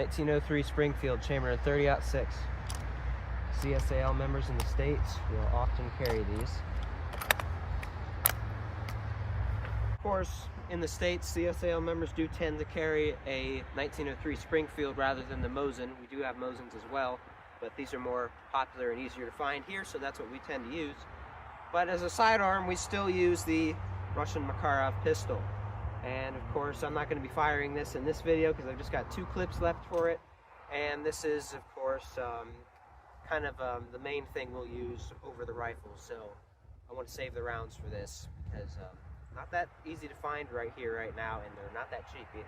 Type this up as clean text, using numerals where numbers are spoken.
1903 Springfield, chamber 30-06. CSAL members in the States will often carry these. Of course, in the States, CSAL members do tend to carry a 1903 Springfield rather than the Mosin. We do have Mosins as well, but these are more popular and easier to find here, so that's what we tend to use. But as a sidearm, we still use the Russian Makarov pistol. And of course, I'm not going to be firing this in this video because I've just got 2 clips left for it. And this is, of course, kind of the main thing we'll use over the rifle. So I want to save the rounds for this because not that easy to find right here, right now, and they're not that cheap either.